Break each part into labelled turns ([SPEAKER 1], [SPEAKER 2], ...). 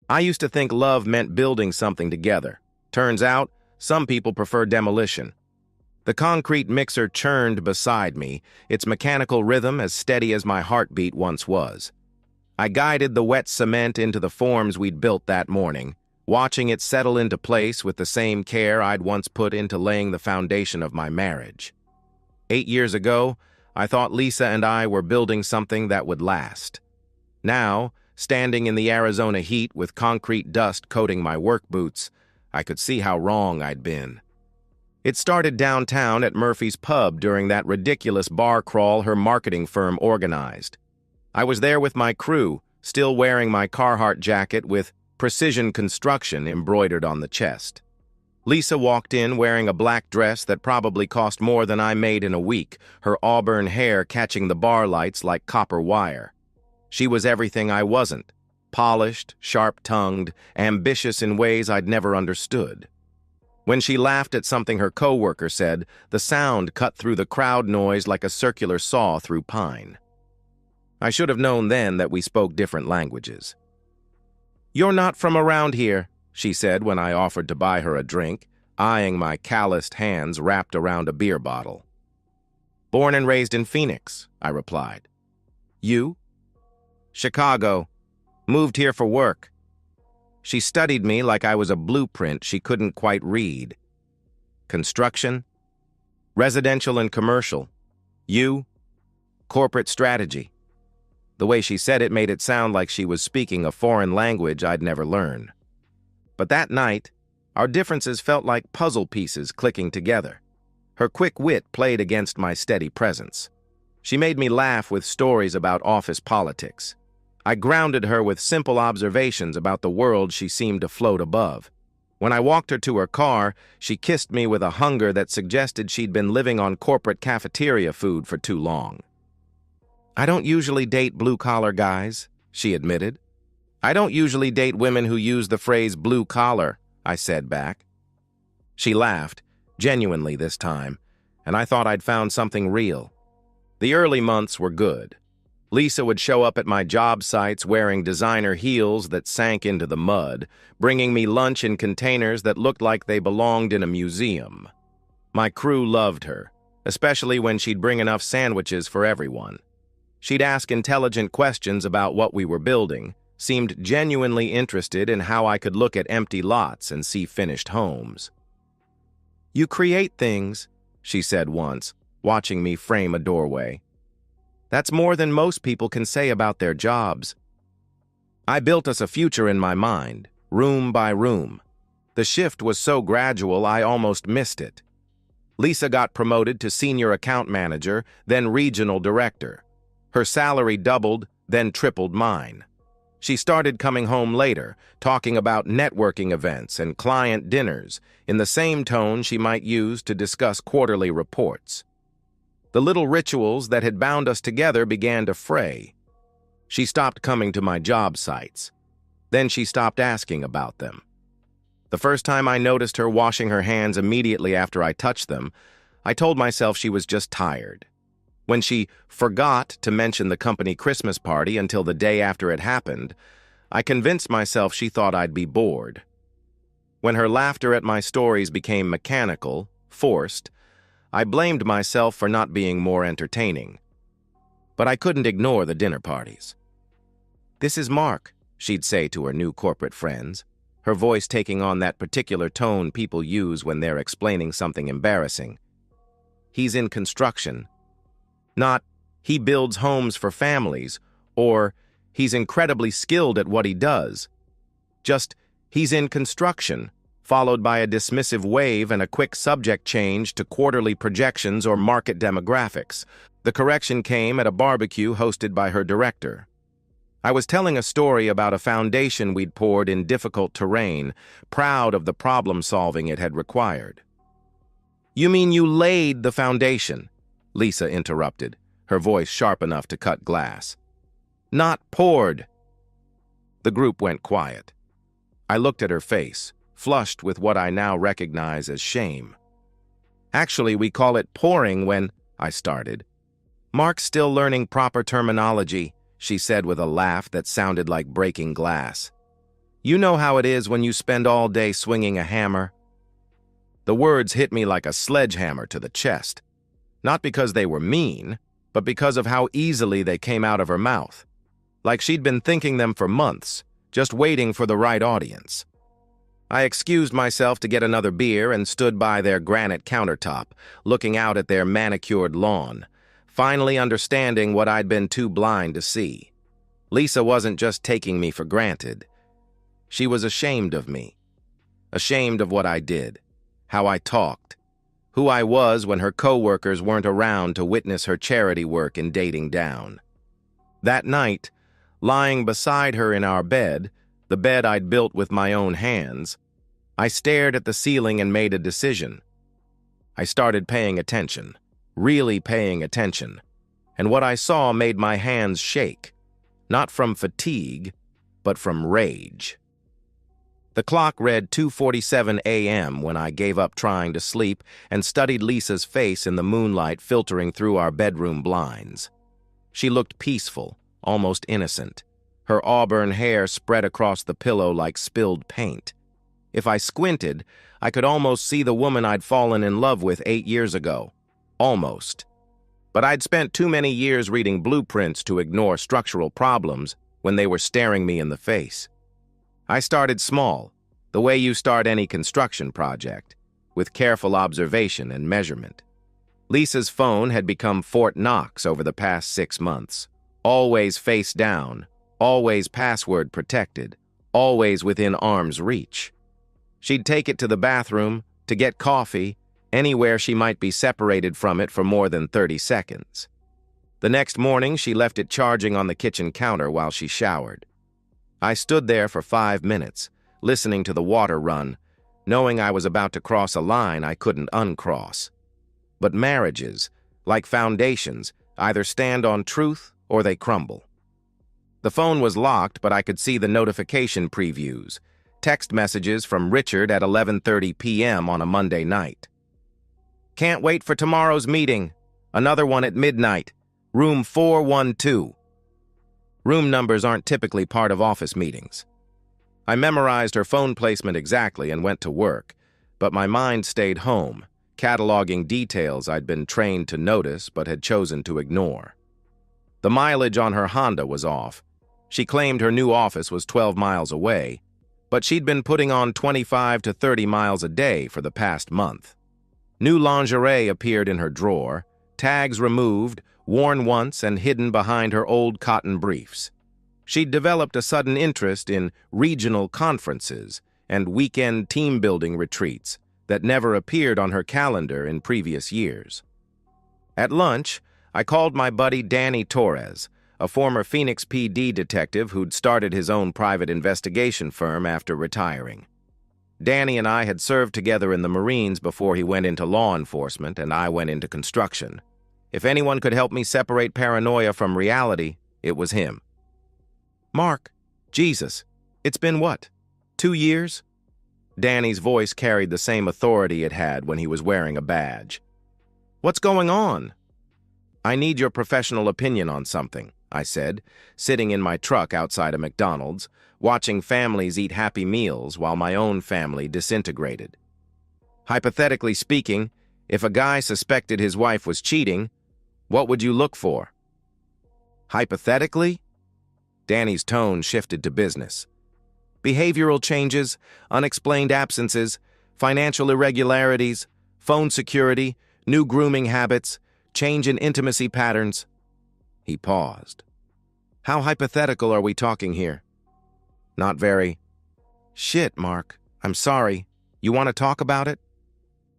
[SPEAKER 1] I used to think love meant building something together. Turns out, some people prefer demolition. The concrete mixer churned beside me, its mechanical rhythm as steady as my heartbeat once was. I guided the wet cement into the forms we'd built that morning, watching it settle into place with the same care I'd once put into laying the foundation of my marriage. 8 years ago, I thought Lisa and I were building something that would last. Now, standing in the Arizona heat with concrete dust coating my work boots, I could see how wrong I'd been. It started downtown at Murphy's Pub during that ridiculous bar crawl her marketing firm organized. I was there with my crew, still wearing my Carhartt jacket with Precision Construction embroidered on the chest. Lisa walked in wearing a black dress that probably cost more than I made in a week, her auburn hair catching the bar lights like copper wire. She was everything I wasn't: polished, sharp-tongued, ambitious in ways I'd never understood. When she laughed at something her coworker said, the sound cut through the crowd noise like a circular saw through pine. I should have known then that we spoke different languages. "You're not from around here," she said when I offered to buy her a drink, eyeing my calloused hands wrapped around a beer bottle. "Born and raised in Phoenix," I replied. "You?" "Chicago. Moved here for work." She studied me like I was a blueprint she couldn't quite read. "Construction? Residential and commercial. You? Corporate strategy." The way she said it made it sound like she was speaking a foreign language I'd never learn. But that night, our differences felt like puzzle pieces clicking together. Her quick wit played against my steady presence. She made me laugh with stories about office politics. I grounded her with simple observations about the world she seemed to float above. When I walked her to her car, she kissed me with a hunger that suggested she'd been living on corporate cafeteria food for too long. "I don't usually date blue-collar guys," she admitted. "I don't usually date women who use the phrase blue-collar," I said back. She laughed, genuinely this time, and I thought I'd found something real. The early months were good. Lisa would show up at my job sites wearing designer heels that sank into the mud, bringing me lunch in containers that looked like they belonged in a museum. My crew loved her, especially when she'd bring enough sandwiches for everyone. She'd ask intelligent questions about what we were building, seemed genuinely interested in how I could look at empty lots and see finished homes. "You create things," she said once, watching me frame a doorway. "That's more than most people can say about their jobs." I built us a future in my mind, room by room. The shift was so gradual I almost missed it. Lisa got promoted to senior account manager, then regional director. Her salary doubled, then tripled mine. She started coming home later, talking about networking events and client dinners, in the same tone she might use to discuss quarterly reports. The little rituals that had bound us together began to fray. She stopped coming to my job sites. Then she stopped asking about them. The first time I noticed her washing her hands immediately after I touched them, I told myself she was just tired. When she forgot to mention the company Christmas party until the day after it happened, I convinced myself she thought I'd be bored. When her laughter at my stories became mechanical, forced, I blamed myself for not being more entertaining. But I couldn't ignore the dinner parties. "This is Mark," she'd say to her new corporate friends, her voice taking on that particular tone people use when they're explaining something embarrassing. "He's in construction." Not, "He builds homes for families," or "He's incredibly skilled at what he does." Just, "He's in construction," followed by a dismissive wave and a quick subject change to quarterly projections or market demographics. The correction came at a barbecue hosted by her director. I was telling a story about a foundation we'd poured in difficult terrain, proud of the problem-solving it had required. "You mean you laid the foundation?" Lisa interrupted, her voice sharp enough to cut glass. "Not poured." The group went quiet. I looked at her face, flushed with what I now recognize as shame. "Actually, we call it pouring when—" I started. "Mark's still learning proper terminology," she said with a laugh that sounded like breaking glass. You know how it is when you spend all day swinging a hammer? The words hit me like a sledgehammer to the chest, not because they were mean, but because of how easily they came out of her mouth, like she'd been thinking them for months, just waiting for the right audience. I excused myself to get another beer and stood by their granite countertop, looking out at their manicured lawn, finally understanding what I'd been too blind to see. Lisa wasn't just taking me for granted. She was ashamed of me, ashamed of what I did, how I talked, who I was when her coworkers weren't around to witness her charity work in dating down. That night, lying beside her in our bed, the bed I'd built with my own hands, I stared at the ceiling and made a decision. I started paying attention, really paying attention, and what I saw made my hands shake, not from fatigue, but from rage. The clock read 2:47 a.m. when I gave up trying to sleep and studied Lisa's face in the moonlight filtering through our bedroom blinds. She looked peaceful, almost innocent. Her auburn hair spread across the pillow like spilled paint. If I squinted, I could almost see the woman I'd fallen in love with 8 years ago. Almost. But I'd spent too many years reading blueprints to ignore structural problems when they were staring me in the face. I started small, the way you start any construction project, with careful observation and measurement. Lisa's phone had become Fort Knox over the past 6 months. Always face down, always password protected, always within arm's reach. She'd take it to the bathroom, to get coffee, anywhere she might be separated from it for more than 30 seconds. The next morning, she left it charging on the kitchen counter while she showered. I stood there for 5 minutes, listening to the water run, knowing I was about to cross a line I couldn't uncross. But marriages, like foundations, either stand on truth or they crumble. The phone was locked, but I could see the notification previews, text messages from Richard at 11:30 p.m. on a Monday night. Can't wait for tomorrow's meeting. Another one at midnight. Room 412. Room numbers aren't typically part of office meetings. I memorized her phone placement exactly and went to work, but my mind stayed home, cataloging details I'd been trained to notice but had chosen to ignore. The mileage on her Honda was off. She claimed her new office was 12 miles away, but she'd been putting on 25 to 30 miles a day for the past month. New lingerie appeared in her drawer, tags removed, worn once and hidden behind her old cotton briefs. She'd developed a sudden interest in regional conferences and weekend team-building retreats that never appeared on her calendar in previous years. At lunch, I called my buddy Danny Torres, a former Phoenix PD detective who'd started his own private investigation firm after retiring. Danny and I had served together in the Marines before he went into law enforcement and I went into construction. If anyone could help me separate paranoia from reality, it was him. Mark, Jesus, it's been what, 2 years? Danny's voice carried the same authority it had when he was wearing a badge. What's going on? I need your professional opinion on something, I said, sitting in my truck outside a McDonald's, watching families eat happy meals while my own family disintegrated. Hypothetically speaking, if a guy suspected his wife was cheating, what would you look for? Hypothetically? Danny's tone shifted to business. Behavioral changes, unexplained absences, financial irregularities, phone security, new grooming habits, change in intimacy patterns. He paused. How hypothetical are we talking here? Not very. Shit, Mark. I'm sorry. You want to talk about it?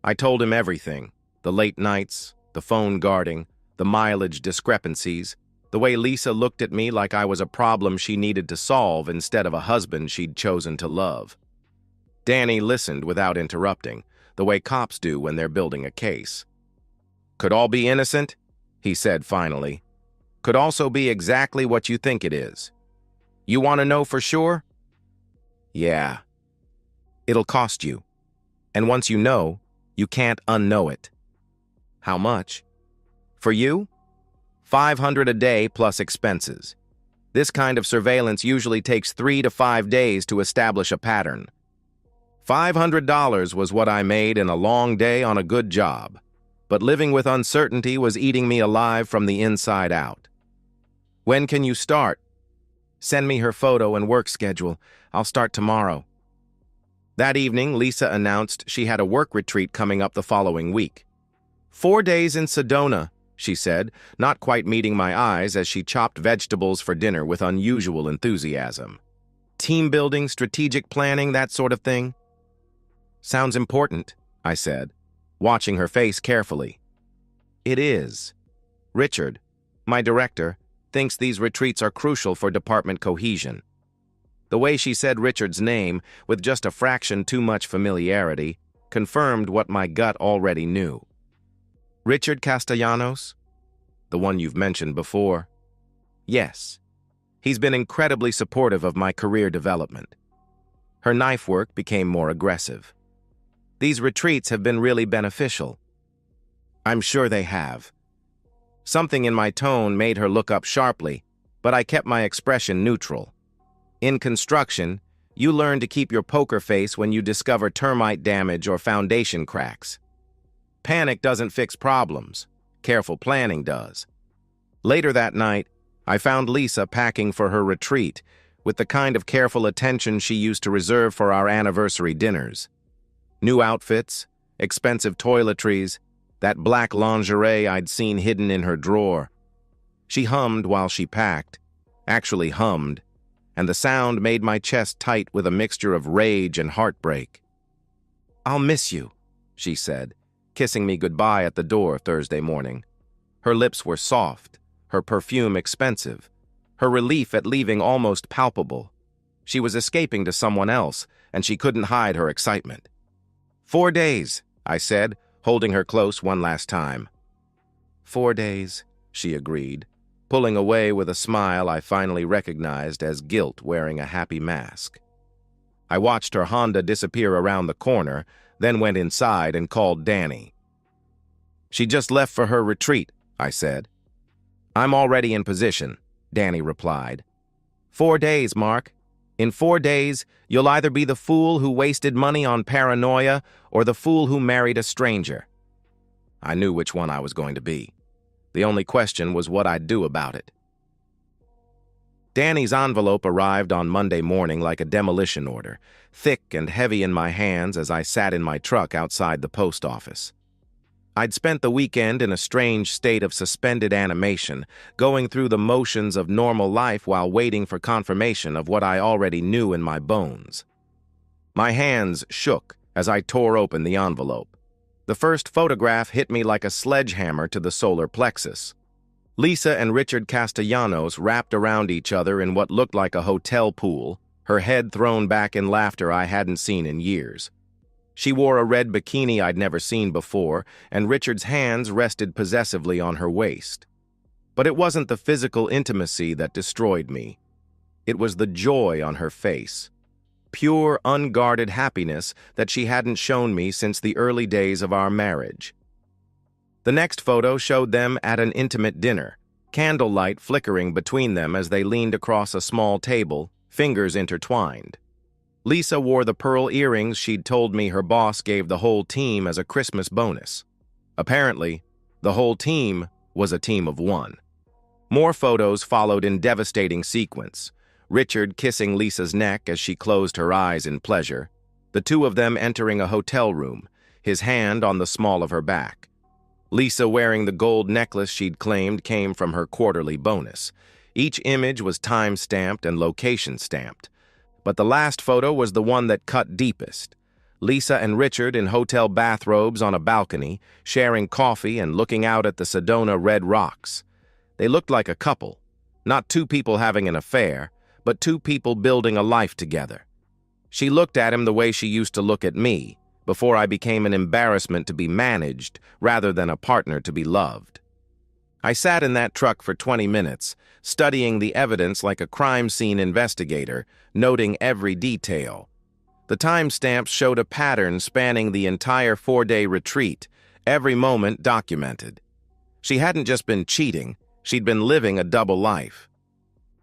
[SPEAKER 1] I told him everything. The late nights, the phone guarding, the mileage discrepancies, the way Lisa looked at me like I was a problem she needed to solve instead of a husband she'd chosen to love. Danny listened without interrupting, the way cops do when they're building a case. Could all be innocent? He said finally. Could also be exactly what you think it is. You want to know for sure? Yeah. It'll cost you. And once you know, you can't unknow it. How much? For you? $500 a day plus expenses. This kind of surveillance usually takes 3 to 5 days to establish a pattern. $500 was what I made in a long day on a good job, but living with uncertainty was eating me alive from the inside out. When can you start? Send me her photo and work schedule. I'll start tomorrow. That evening, Lisa announced she had a work retreat coming up the following week. 4 days in Sedona, she said, not quite meeting my eyes as she chopped vegetables for dinner with unusual enthusiasm. Team building, strategic planning, that sort of thing? Sounds important, I said, watching her face carefully. It is. Richard, my director, thinks these retreats are crucial for department cohesion. The way she said Richard's name, with just a fraction too much familiarity, confirmed what my gut already knew. Richard Castellanos? The one you've mentioned before? Yes. He's been incredibly supportive of my career development. Her knife work became more aggressive. These retreats have been really beneficial. I'm sure they have. Something in my tone made her look up sharply, but I kept my expression neutral. In construction, you learn to keep your poker face when you discover termite damage or foundation cracks. Panic doesn't fix problems. Careful planning does. Later that night, I found Lisa packing for her retreat with the kind of careful attention she used to reserve for our anniversary dinners. New outfits, expensive toiletries, that black lingerie I'd seen hidden in her drawer. She hummed while she packed, actually hummed, and the sound made my chest tight with a mixture of rage and heartbreak. "I'll miss you," she said, kissing me goodbye at the door Thursday morning. Her lips were soft, her perfume expensive, her relief at leaving almost palpable. She was escaping to someone else, and she couldn't hide her excitement. 4 days, I said, holding her close one last time. 4 days, she agreed, pulling away with a smile I finally recognized as guilt wearing a happy mask. I watched her Honda disappear around the corner, then went inside and called Danny. "She just left for her retreat," I said. "I'm already in position," Danny replied. 4 days, Mark. In 4 days, you'll either be the fool who wasted money on paranoia or the fool who married a stranger. I knew which one I was going to be. The only question was what I'd do about it. Danny's envelope arrived on Monday morning like a demolition order, thick and heavy in my hands as I sat in my truck outside the post office. I'd spent the weekend in a strange state of suspended animation, going through the motions of normal life while waiting for confirmation of what I already knew in my bones. My hands shook as I tore open the envelope. The first photograph hit me like a sledgehammer to the solar plexus. Lisa and Richard Castellanos wrapped around each other in what looked like a hotel pool, her head thrown back in laughter I hadn't seen in years. She wore a red bikini I'd never seen before, and Richard's hands rested possessively on her waist. But it wasn't the physical intimacy that destroyed me. It was the joy on her face. Pure, unguarded happiness that she hadn't shown me since the early days of our marriage. The next photo showed them at an intimate dinner, candlelight flickering between them as they leaned across a small table, fingers intertwined. Lisa wore the pearl earrings she'd told me her boss gave the whole team as a Christmas bonus. Apparently, the whole team was a team of one. More photos followed in devastating sequence. Richard kissing Lisa's neck as she closed her eyes in pleasure, the two of them entering a hotel room, his hand on the small of her back. Lisa wearing the gold necklace she'd claimed came from her quarterly bonus. Each image was time-stamped and location-stamped. But the last photo was the one that cut deepest. Lisa and Richard in hotel bathrobes on a balcony, sharing coffee and looking out at the Sedona red rocks. They looked like a couple, not two people having an affair, but two people building a life together. She looked at him the way she used to look at me, before I became an embarrassment to be managed rather than a partner to be loved. I sat in that truck for 20 minutes, studying the evidence like a crime scene investigator, noting every detail. The timestamps showed a pattern spanning the entire 4-day retreat, every moment documented. She hadn't just been cheating, she'd been living a double life.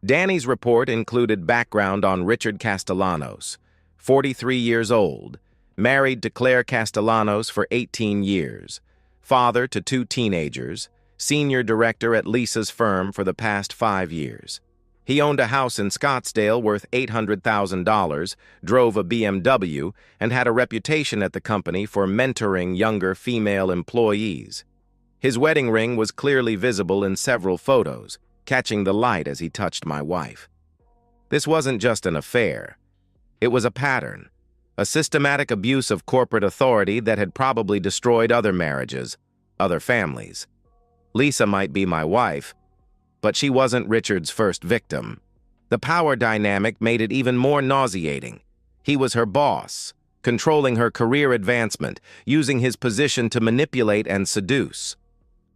[SPEAKER 1] Danny's report included background on Richard Castellanos, 43 years old, married to Claire Castellanos for 18 years, father to 2 teenagers, senior director at Lisa's firm for the past 5 years. He owned a house in Scottsdale worth $800,000, drove a BMW, and had a reputation at the company for mentoring younger female employees. His wedding ring was clearly visible in several photos, catching the light as he touched my wife. This wasn't just an affair. It was a pattern, a systematic abuse of corporate authority that had probably destroyed other marriages, other families. Lisa might be my wife, but she wasn't Richard's first victim. The power dynamic made it even more nauseating. He was her boss, controlling her career advancement, using his position to manipulate and seduce.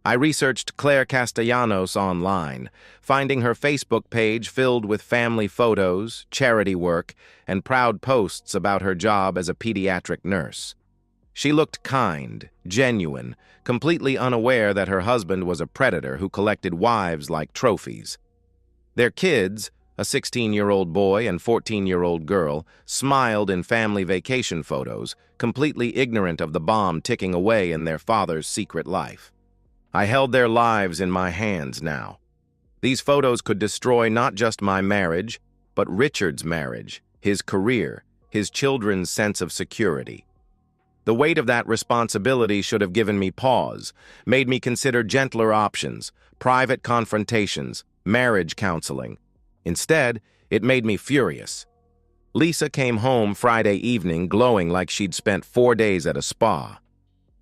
[SPEAKER 1] I researched Claire Castellanos online, finding her Facebook page filled with family photos, charity work, and proud posts about her job as a pediatric nurse. She looked kind, genuine, completely unaware that her husband was a predator who collected wives like trophies. Their kids, a 16-year-old boy and 14-year-old girl, smiled in family vacation photos, completely ignorant of the bomb ticking away in their father's secret life. I held their lives in my hands now. These photos could destroy not just my marriage, but Richard's marriage, his career, his children's sense of security. The weight of that responsibility should have given me pause, made me consider gentler options, private confrontations, marriage counseling. Instead, it made me furious. Lisa came home Friday evening glowing like she'd spent 4 days at a spa.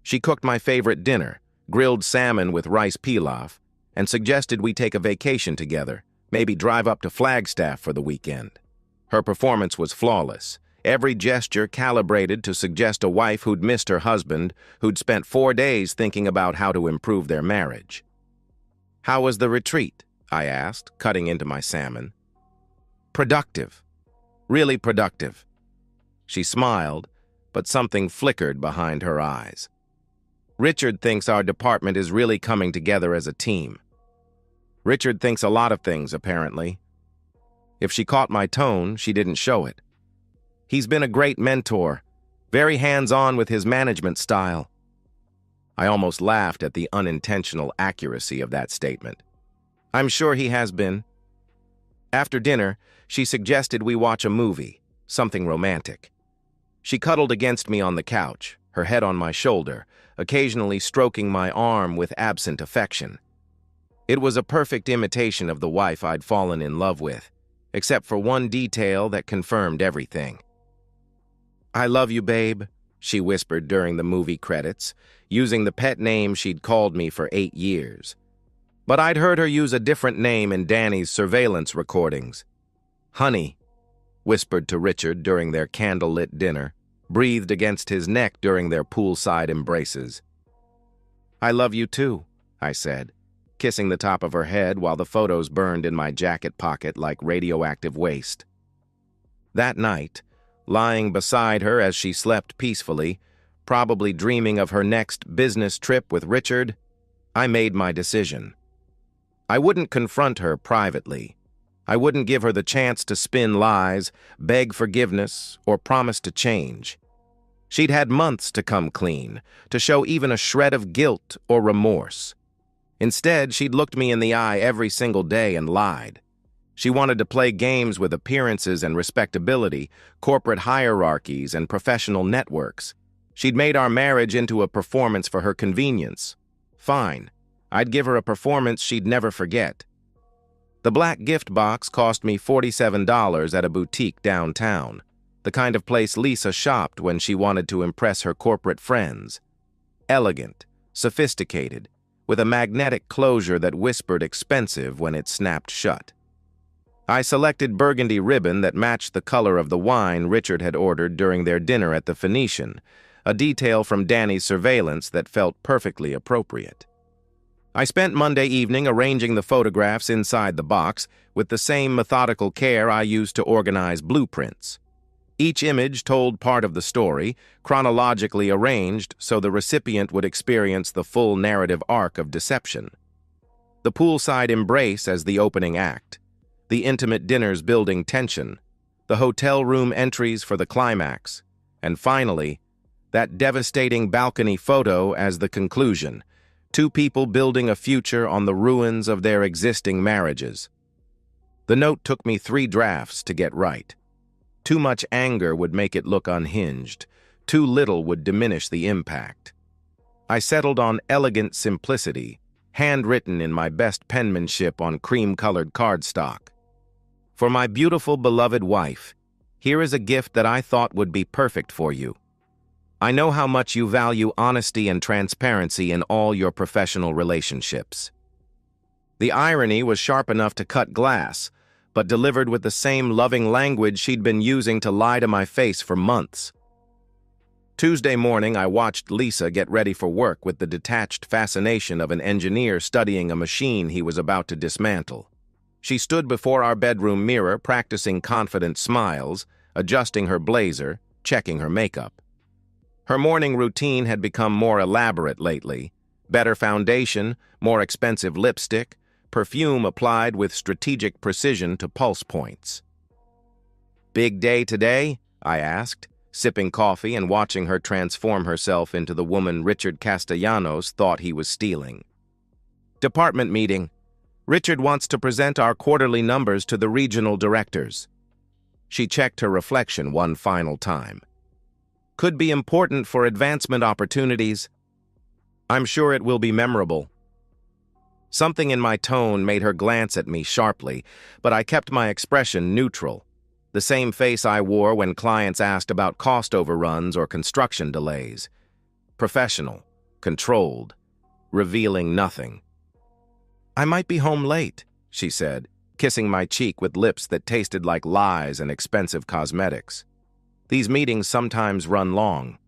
[SPEAKER 1] She cooked my favorite dinner, grilled salmon with rice pilaf, and suggested we take a vacation together, maybe drive up to Flagstaff for the weekend. Her performance was flawless. Every gesture calibrated to suggest a wife who'd missed her husband, who'd spent 4 days thinking about how to improve their marriage. "How was the retreat?" I asked, cutting into my salmon. "Productive. Really productive." She smiled, but something flickered behind her eyes. "Richard thinks our department is really coming together as a team." Richard thinks a lot of things, apparently. If she caught my tone, she didn't show it. He's been a great mentor, very hands-on with his management style. I almost laughed at the unintentional accuracy of that statement. I'm sure he has been. After dinner, she suggested we watch a movie, something romantic. She cuddled against me on the couch, her head on my shoulder, occasionally stroking my arm with absent affection. It was a perfect imitation of the wife I'd fallen in love with, except for one detail that confirmed everything. "I love you, babe," she whispered during the movie credits, using the pet name she'd called me for 8 years. But I'd heard her use a different name in Danny's surveillance recordings. "Honey," whispered to Richard during their candlelit dinner, breathed against his neck during their poolside embraces. "I love you too," I said, kissing the top of her head while the photos burned in my jacket pocket like radioactive waste. That night, lying beside her as she slept peacefully, probably dreaming of her next business trip with Richard, I made my decision. I wouldn't confront her privately. I wouldn't give her the chance to spin lies, beg forgiveness, or promise to change. She'd had months to come clean, to show even a shred of guilt or remorse. Instead, she'd looked me in the eye every single day and lied. She wanted to play games with appearances and respectability, corporate hierarchies, and professional networks. She'd made our marriage into a performance for her convenience. Fine. I'd give her a performance she'd never forget. The black gift box cost me $47 at a boutique downtown, the kind of place Lisa shopped when she wanted to impress her corporate friends. Elegant, sophisticated, with a magnetic closure that whispered expensive when it snapped shut. I selected burgundy ribbon that matched the color of the wine Richard had ordered during their dinner at the Phoenician, a detail from Danny's surveillance that felt perfectly appropriate. I spent Monday evening arranging the photographs inside the box with the same methodical care I used to organize blueprints. Each image told part of the story, chronologically arranged so the recipient would experience the full narrative arc of deception. The poolside embrace as the opening act, the intimate dinners building tension, the hotel room entries for the climax, and finally, that devastating balcony photo as the conclusion, two people building a future on the ruins of their existing marriages. The note took me 3 drafts to get right. Too much anger would make it look unhinged. Too little would diminish the impact. I settled on elegant simplicity, handwritten in my best penmanship on cream-colored cardstock. For my beautiful, beloved wife, here is a gift that I thought would be perfect for you. I know how much you value honesty and transparency in all your professional relationships. The irony was sharp enough to cut glass, but delivered with the same loving language she'd been using to lie to my face for months. Tuesday morning, I watched Lisa get ready for work with the detached fascination of an engineer studying a machine he was about to dismantle. She stood before our bedroom mirror, practicing confident smiles, adjusting her blazer, checking her makeup. Her morning routine had become more elaborate lately. Better foundation, more expensive lipstick, perfume applied with strategic precision to pulse points. "Big day today?" I asked, sipping coffee and watching her transform herself into the woman Richard Castellanos thought he was stealing. "Department meeting. Richard wants to present our quarterly numbers to the regional directors." She checked her reflection one final time. "Could be important for advancement opportunities. I'm sure it will be memorable." Something in my tone made her glance at me sharply, but I kept my expression neutral, the same face I wore when clients asked about cost overruns or construction delays. Professional, controlled, revealing nothing. "I might be home late," she said, kissing my cheek with lips that tasted like lies and expensive cosmetics. "These meetings sometimes run long."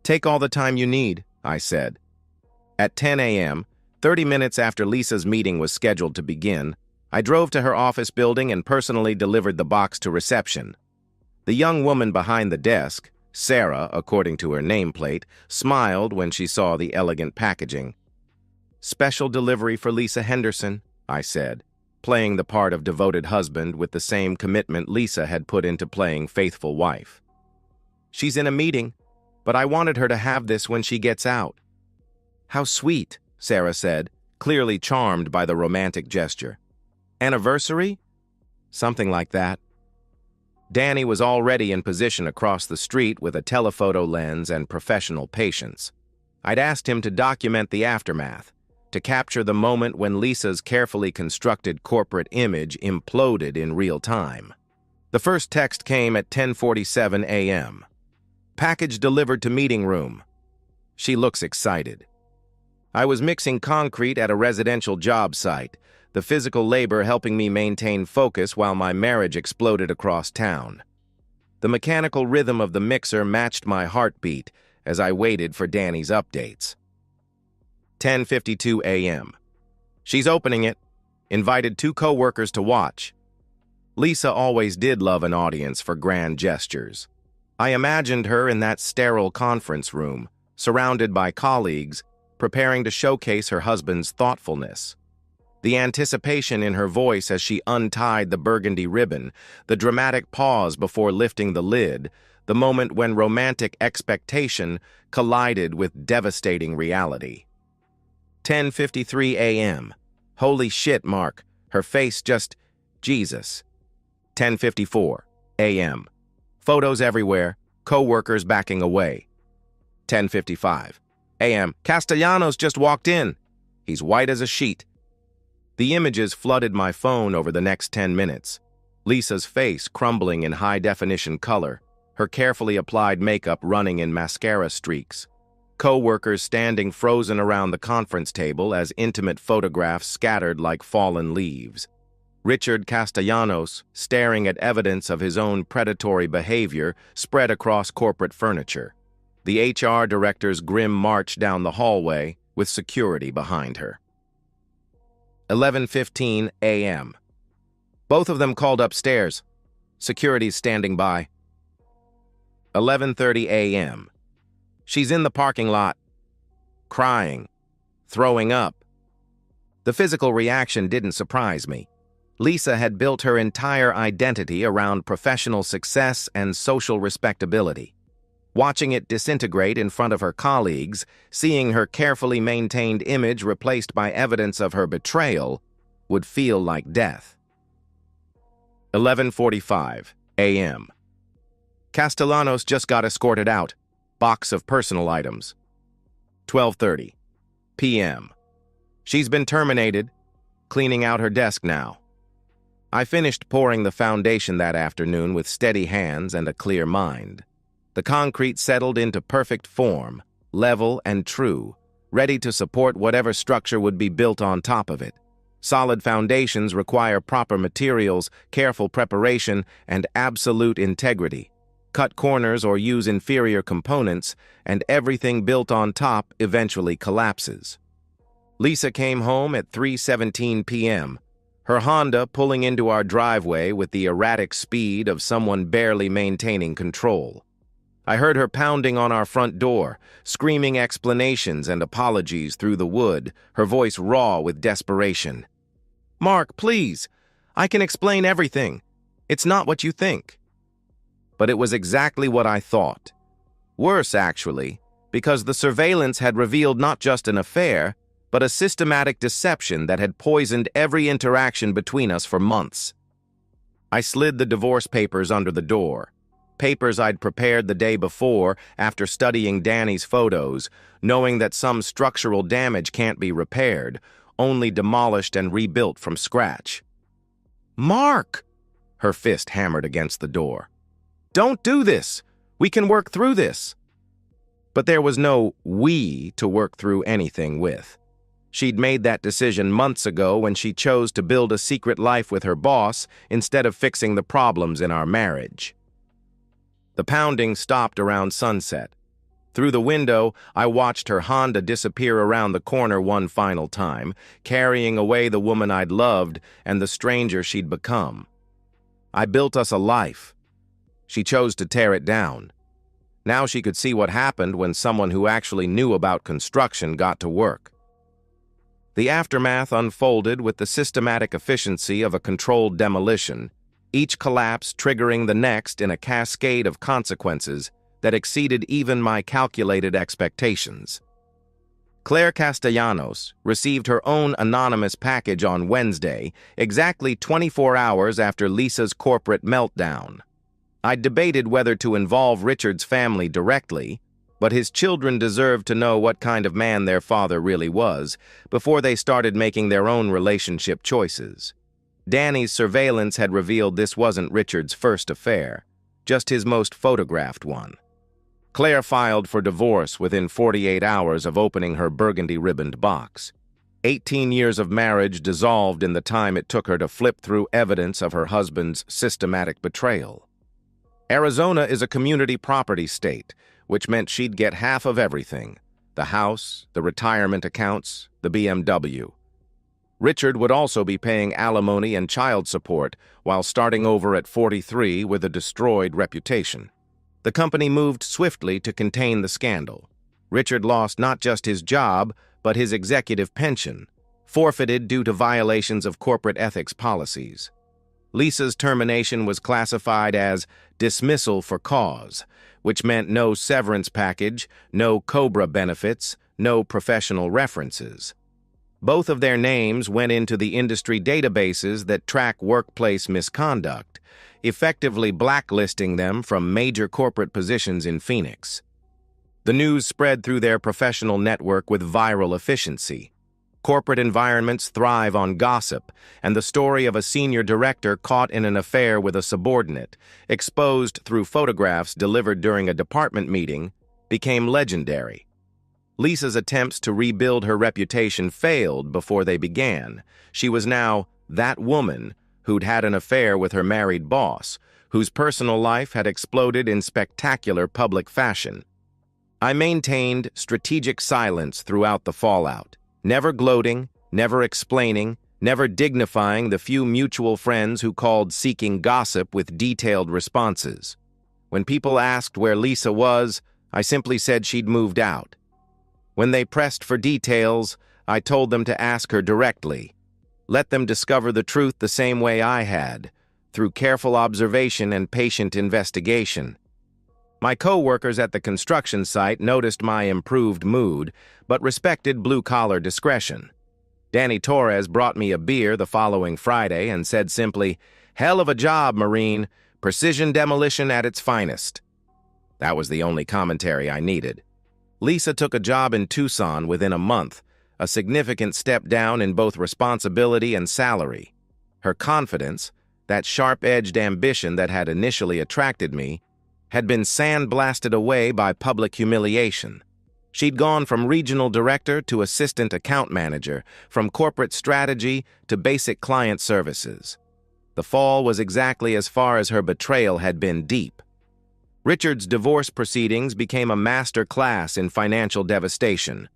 [SPEAKER 1] "Take all the time you need," I said. At 10 a.m., 30 minutes after Lisa's meeting was scheduled to begin, I drove to her office building and personally delivered the box to reception. The young woman behind the desk, Sarah, according to her nameplate, smiled when she saw the elegant packaging. "Special delivery for Lisa Henderson," I said, playing the part of devoted husband with the same commitment Lisa had put into playing faithful wife. "She's in a meeting, but I wanted her to have this when she gets out." "How sweet," Sarah said, clearly charmed by the romantic gesture. "Anniversary?" "Something like that." Danny was already in position across the street with a telephoto lens and professional patience. I'd asked him to document the aftermath, to capture the moment when Lisa's carefully constructed corporate image imploded in real time. The first text came at 10:47 a.m. "Package delivered to meeting room." She looks excited. I was mixing concrete at a residential job site, the physical labor helping me maintain focus while my marriage exploded across town. The mechanical rhythm of the mixer matched my heartbeat as I waited for Danny's updates. 10:52 a.m. "She's opening it. Invited 2 co-workers to watch." Lisa always did love an audience for grand gestures. I imagined her in that sterile conference room, surrounded by colleagues, preparing to showcase her husband's thoughtfulness. The anticipation in her voice as she untied the burgundy ribbon, the dramatic pause before lifting the lid, the moment when romantic expectation collided with devastating reality. 10:53 a.m. "Holy shit, Mark. Her face just... Jesus." 10:54 a.m. "Photos everywhere. Co-workers backing away." 10:55 a.m. "Castellanos just walked in. He's white as a sheet." The images flooded my phone over the next 10 minutes. Lisa's face crumbling in high-definition color, her carefully applied makeup running in mascara streaks. Co-workers standing frozen around the conference table as intimate photographs scattered like fallen leaves. Richard Castellanos staring at evidence of his own predatory behavior spread across corporate furniture. The HR director's grim march down the hallway with security behind her. 11:15 a.m. "Both of them called upstairs. Security's standing by." 11:30 a.m. "She's in the parking lot. Crying. Throwing up." The physical reaction didn't surprise me. Lisa had built her entire identity around professional success and social respectability. Watching it disintegrate in front of her colleagues, seeing her carefully maintained image replaced by evidence of her betrayal, would feel like death. 11:45 a.m. Castellanos just got escorted out. Box of personal items. 12:30 p.m. She's been terminated. Cleaning out her desk now. I finished pouring the foundation that afternoon with steady hands and a clear mind. The concrete settled into perfect form, level and true, ready to support whatever structure would be built on top of it. Solid foundations require proper materials, careful preparation, and absolute integrity. Cut corners or use inferior components, and everything built on top eventually collapses. Lisa came home at 3:17 p.m., her Honda pulling into our driveway with the erratic speed of someone barely maintaining control. I heard her pounding on our front door, screaming explanations and apologies through the wood, her voice raw with desperation. "Mark, please, I can explain everything. It's not what you think." But it was exactly what I thought. Worse, actually, because the surveillance had revealed not just an affair, but a systematic deception that had poisoned every interaction between us for months. I slid the divorce papers under the door, papers I'd prepared the day before after studying Danny's photos, knowing that some structural damage can't be repaired, only demolished and rebuilt from scratch. "Mark!" Her fist hammered against the door. "Don't do this! We can work through this!" But there was no we to work through anything with. She'd made that decision months ago when she chose to build a secret life with her boss instead of fixing the problems in our marriage. The pounding stopped around sunset. Through the window, I watched her Honda disappear around the corner one final time, carrying away the woman I'd loved and the stranger she'd become. I built us a life. She chose to tear it down. Now she could see what happened when someone who actually knew about construction got to work. The aftermath unfolded with the systematic efficiency of a controlled demolition, each collapse triggering the next in a cascade of consequences that exceeded even my calculated expectations. Claire Castellanos received her own anonymous package on Wednesday, exactly 24 hours after Lisa's corporate meltdown. I debated whether to involve Richard's family directly, but his children deserved to know what kind of man their father really was before they started making their own relationship choices. Danny's surveillance had revealed this wasn't Richard's first affair, just his most photographed one. Claire filed for divorce within 48 hours of opening her burgundy-ribboned box. 18 years of marriage dissolved in the time it took her to flip through evidence of her husband's systematic betrayal. Arizona is a community property state, which meant she'd get half of everything: the house, the retirement accounts, the BMW. Richard would also be paying alimony and child support while starting over at 43 with a destroyed reputation. The company moved swiftly to contain the scandal. Richard lost not just his job, but his executive pension, forfeited due to violations of corporate ethics policies. Lisa's termination was classified as dismissal for cause, which meant no severance package, no COBRA benefits, no professional references. Both of their names went into the industry databases that track workplace misconduct, effectively blacklisting them from major corporate positions in Phoenix. The news spread through their professional network with viral efficiency. Corporate environments thrive on gossip, and the story of a senior director caught in an affair with a subordinate, exposed through photographs delivered during a department meeting, became legendary. Lisa's attempts to rebuild her reputation failed before they began. She was now that woman who'd had an affair with her married boss, whose personal life had exploded in spectacular public fashion. I maintained strategic silence throughout the fallout, never gloating, never explaining, never dignifying the few mutual friends who called seeking gossip with detailed responses. When people asked where Lisa was, I simply said she'd moved out. When they pressed for details, I told them to ask her directly. Let them discover the truth the same way I had, through careful observation and patient investigation. My co-workers at the construction site noticed my improved mood, but respected blue-collar discretion. Danny Torres brought me a beer the following Friday and said simply, "Hell of a job, Marine. Precision demolition at its finest." That was the only commentary I needed. Lisa took a job in Tucson within a month, a significant step down in both responsibility and salary. Her confidence, that sharp-edged ambition that had initially attracted me, had been sandblasted away by public humiliation. She'd gone from regional director to assistant account manager, from corporate strategy to basic client services. The fall was exactly as far as her betrayal had been deep. Richard's divorce proceedings became a master class in financial devastation.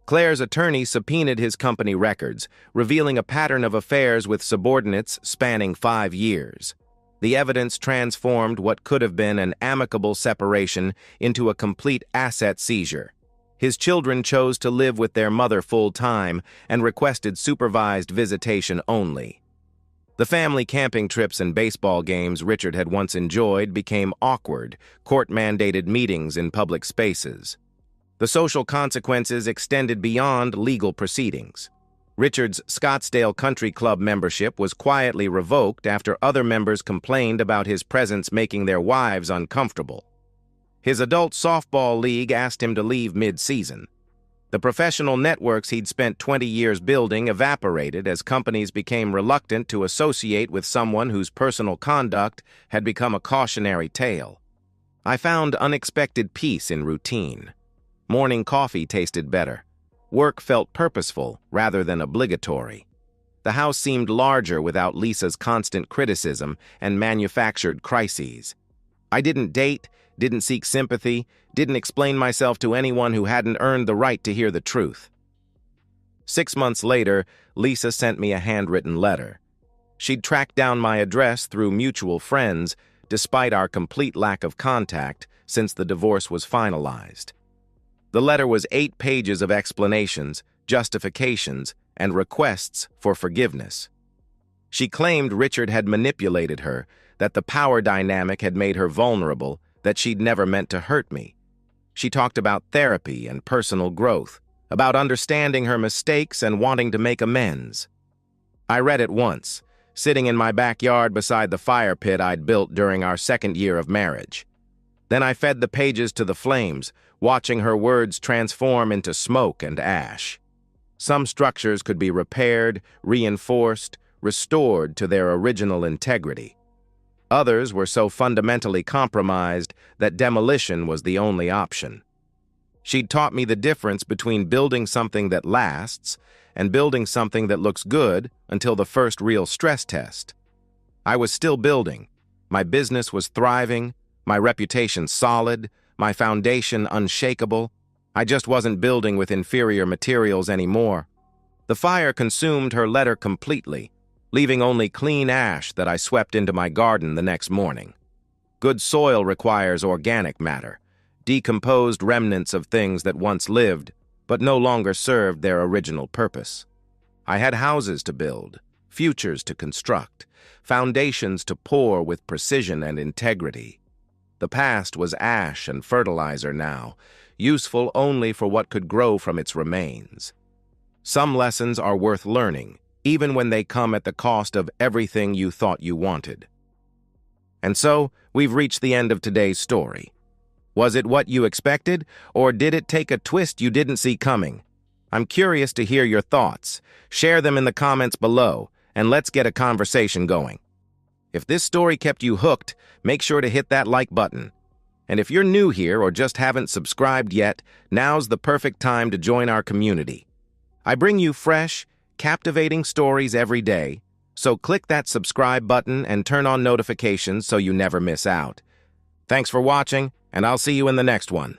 [SPEAKER 1] Claire's attorney subpoenaed his company records, revealing a pattern of affairs with subordinates spanning 5 years. The evidence transformed what could have been an amicable separation into a complete asset seizure. His children chose to live with their mother full-time and requested supervised visitation only. The family camping trips and baseball games Richard had once enjoyed became awkward, court-mandated meetings in public spaces. The social consequences extended beyond legal proceedings. Richard's Scottsdale Country Club membership was quietly revoked after other members complained about his presence making their wives uncomfortable. His adult softball league asked him to leave mid-season. The professional networks he'd spent 20 years building evaporated as companies became reluctant to associate with someone whose personal conduct had become a cautionary tale. I found unexpected peace in routine. Morning coffee tasted better. Work felt purposeful rather than obligatory. The house seemed larger without Lisa's constant criticism and manufactured crises. I didn't date, didn't seek sympathy, didn't explain myself to anyone who hadn't earned the right to hear the truth. 6 months later, Lisa sent me a handwritten letter. She'd tracked down my address through mutual friends, despite our complete lack of contact since the divorce was finalized. The letter was 8 pages of explanations, justifications, and requests for forgiveness. She claimed Richard had manipulated her, that the power dynamic had made her vulnerable, that she'd never meant to hurt me. She talked about therapy and personal growth, about understanding her mistakes and wanting to make amends. I read it once, sitting in my backyard beside the fire pit I'd built during our 2nd year of marriage. Then I fed the pages to the flames, watching her words transform into smoke and ash. Some structures could be repaired, reinforced, restored to their original integrity. Others were so fundamentally compromised that demolition was the only option. She'd taught me the difference between building something that lasts and building something that looks good until the first real stress test. I was still building. My business was thriving, my reputation solid, my foundation unshakable. I just wasn't building with inferior materials anymore. The fire consumed her letter completely, leaving only clean ash that I swept into my garden the next morning. Good soil requires organic matter, decomposed remnants of things that once lived, but no longer served their original purpose. I had houses to build, futures to construct, foundations to pour with precision and integrity. The past was ash and fertilizer now, useful only for what could grow from its remains. Some lessons are worth learning, even when they come at the cost of everything you thought you wanted. And so, we've reached the end of today's story. Was it what you expected, or did it take a twist you didn't see coming? I'm curious to hear your thoughts. Share them in the comments below, and let's get a conversation going. If this story kept you hooked, make sure to hit that like button. And if you're new here or just haven't subscribed yet, now's the perfect time to join our community. I bring you fresh, captivating stories every day, so click that subscribe button and turn on notifications so you never miss out. Thanks for watching, and I'll see you in the next one.